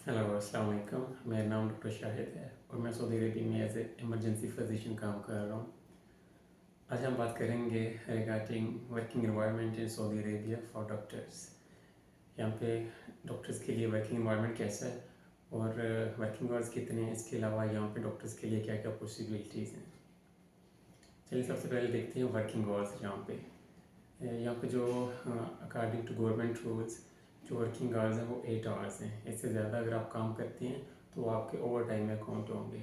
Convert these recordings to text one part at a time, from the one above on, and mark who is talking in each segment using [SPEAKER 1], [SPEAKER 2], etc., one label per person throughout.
[SPEAKER 1] Hello अस्सलाम वालेकुम। मेरा नाम डॉक्टर शाहिद है और मैं सऊदी अरबिया में एज ए एमरजेंसी फिजिशियन काम कर रहा हूँ। आज हम बात करेंगे regarding working environment in Saudi Arabia for doctors. यहाँ पे डॉक्टर्स के लिए वर्किंग एनवायरनमेंट कैसा है और वर्किंग आवर्स कितने हैं, इसके अलावा यहाँ पे डॉक्टर्स के लिए क्या क्या पॉसिबिलिटीज़ हैं। चलिए सबसे पहले देखते हैं वर्किंग आवर्स। यहाँ पे जो अकॉर्डिंग टू गवर्नमेंट रूल्स जो वर्किंग आवर्स हैं वो 8 आवर्स हैं। इससे ज़्यादा अगर आप काम करते हैं तो वो आपके ओवर टाइम में अकाउंट होंगे।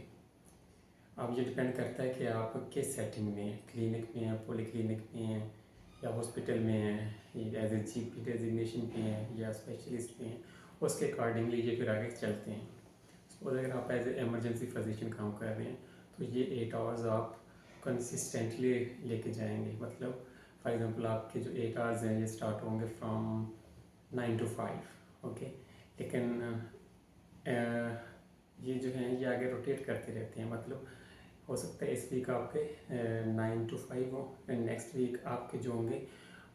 [SPEAKER 1] अब ये डिपेंड करता है कि आप किस सेटिंग में हैं, क्लिनिक में हैं, पॉली क्लिनिक में हैं या हॉस्पिटल में हैं, एज ए जीपी डेजिग्नेशन पे हैं या स्पेशलिस्ट पे हैं, उसके अकॉर्डिंगली ये फिर आगे चलते हैं। सपोज अगर आप एज ए एमरजेंसी फिजिशियन काम कर रहे हैं तो ये 8 आवर्स आप कंसिस्टेंटली लेके जाएंगे। मतलब फॉर एग्जांपल आपके जो 8 आवर्स हैं ये स्टार्ट होंगे फ्रॉम 9 to 5, ओके। लेकिन ये जो हैं ये आगे रोटेट करते रहते हैं। मतलब हो सकता है इस वीक आपके 9 to 5 हो, नेक्स्ट वीक आपके जो होंगे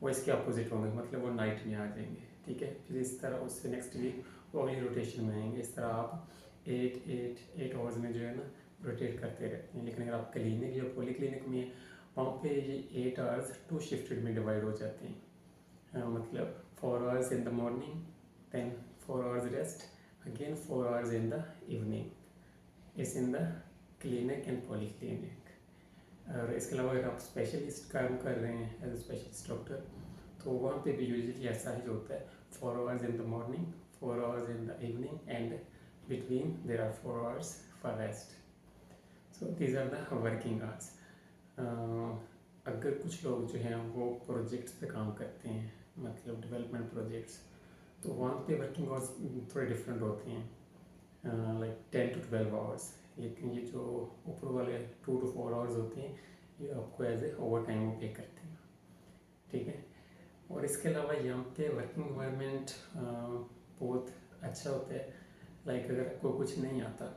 [SPEAKER 1] वो इसके अपोजिट होंगे, मतलब वो नाइट में आ जाएंगे, ठीक है। फिर इस तरह उससे नेक्स्ट वीक वो अगली रोटेशन में आएंगे। इस तरह आप 8 आवर्स में जो है ना रोटेट करते रहते हैं। लेकिन अगर आप क्लिनिक या पॉली क्लिनिक में हैं वहाँ पे ये 8 आवर्स 2 शिफ्टेड में डिवाइड हो जाते हैं। मतलब 4 hours in the morning, then 4 hours rest, again 4 hours in the evening. Is in the clinic and polyclinic. और इसके अलावा अगर आप स्पेशलिस्ट काम कर रहे हैं एज ए स्पेशलिस्ट डॉक्टर तो वहाँ पे भी यूजुअली ऐसा ही होता है। 4 hours in the morning, 4 hours in the evening and between there are 4 hours for rest. So these are the working hours. अगर कुछ लोग जो हैं वो प्रोजेक्ट्स पे काम करते हैं, मतलब डेवलपमेंट प्रोजेक्ट्स, तो वहाँ पे वर्किंग आवर्स थोड़े डिफरेंट होते हैं, लाइक 10 to 12 आवर्स। लेकिन ये जो ऊपर वाले 2 to 4 आवर्स होते हैं ये आपको एज ए ओवर टाइम वो पे करते हैं, ठीक है। और इसके अलावा यहाँ पे वर्किंग एनवायरनमेंट बहुत अच्छा होता है। लाइक अगर आपको कुछ नहीं आता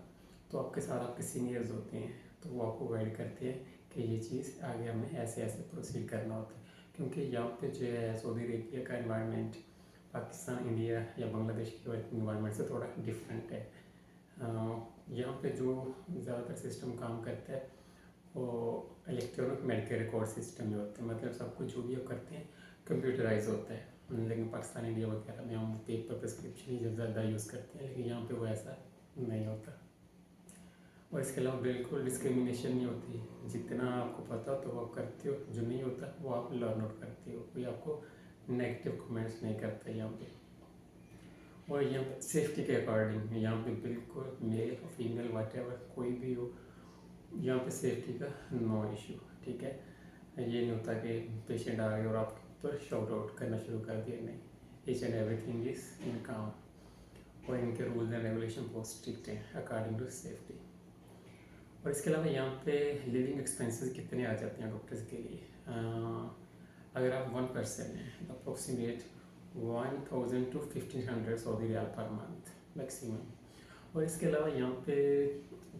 [SPEAKER 1] तो आपके साथ आपके सीनियर्स होते हैं तो वो आपको गाइड करते हैं कि ये चीज़ आगे हमें ऐसे ऐसे प्रोसीड करना होता है। क्योंकि यहाँ पे जो है सऊदी अरेबिया का एनवायरनमेंट पाकिस्तान, इंडिया या बांग्लादेश के वर्किंग एनवायरनमेंट से थोड़ा डिफरेंट है। यहाँ पे जो ज़्यादातर सिस्टम काम करता है वो इलेक्ट्रॉनिक मेडिकल रिकॉर्ड सिस्टम में होता है। मतलब सब कुछ जो भी आप करते हैं कंप्यूटराइज होता है। लेकिन पाकिस्तान, इंडिया वगैरह में हम पेपर प्रिस्क्रिप्शन ही ज़्यादा यूज़ करते हैं, लेकिन यहाँ पे वो ऐसा नहीं होता। और इसके अलावा बिल्कुल डिस्क्रिमिनेशन नहीं होती। जितना आपको पता हो तो वो आप करते हो, जो नहीं होता वो आप लर्न आउट करते हो। कोई आपको नेगेटिव कमेंट्स नहीं करता यहाँ पे। और यहाँ पे सेफ्टी के अकॉर्डिंग यहाँ पे बिल्कुल मेल और फीमेल वॉटेवर कोई भी हो, यहाँ पे सेफ्टी का नो इशू, ठीक है। ये नहीं होता कि पेशेंट आ गए और आपके ऊपर शाउट आउट करना शुरू कर दिया, नहीं। Each and everything is in काम। और इनके रूल्स एंड रेगुलेशन बहुत स्ट्रिक्ट हैं अकॉर्डिंग टू सेफ्टी। और इसके अलावा यहाँ पे लिविंग एक्सपेंसेस कितने आ जाते हैं डॉक्टर्स के लिए। अगर आप 1 person हैं approximate 1000 to 1500 Saudi riyal per month maximum. और इसके अलावा यहाँ पे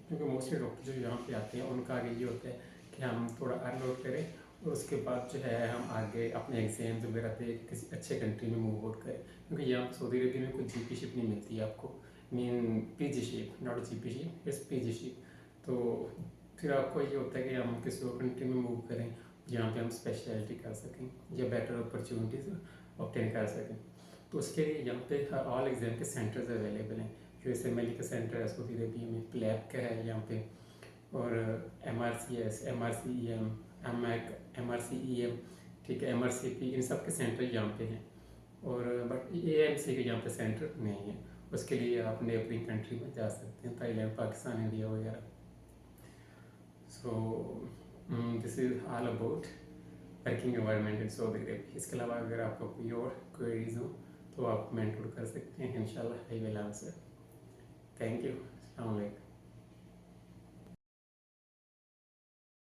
[SPEAKER 1] क्योंकि मोस्टली डॉक्टर जो यहाँ पे आते हैं उनका आगे ये होता है कि हम थोड़ा अर्न आउट करें और उसके बाद जो है हम आगे अपने एग्जाम्स वगैरह दे किसी अच्छे कंट्री में मूव आउट करें। क्योंकि यहाँ पे सऊदी अरबिया में कोई जीपीशिप नहीं मिलती है आपको, मीन पीजीशिप, नॉट जीपीशिप, इस पीजीशिप। तो फिर आपको ये होता है कि हम किसी और कंट्री में मूव करें जहाँ पे हम स्पेशलिटी कर सकें या बेटर अपॉर्चुनिटीज़ ऑब्टेन कर सकें। तो उसके लिए यहाँ पे ऑल एग्जाम के सेंटर्स अवेलेबल हैं। यूएसएमएल का सेंटर है सऊदी अरबिया में, प्लैब का है यहाँ पे, और MRCS, MRCEM, MRCEM, ठीक है, MRCP, इन सब के सेंटर यहाँ पे हैं। और बट AMC के यहाँ पे सेंटर नहीं है। उसके लिए आप नेबरिंग कंट्री में जा सकते हैं, थाईलैंड, पाकिस्तान, इंडिया वगैरह। So this is all about working environment in Saudi Arabia. इसके अलावा अगर आपको कोई और क्वेरीज हो तो आप कमेंट कर सकते हैं, इंशाल्लाह I will answer. Thank you. अस्सलाम वालेकुम।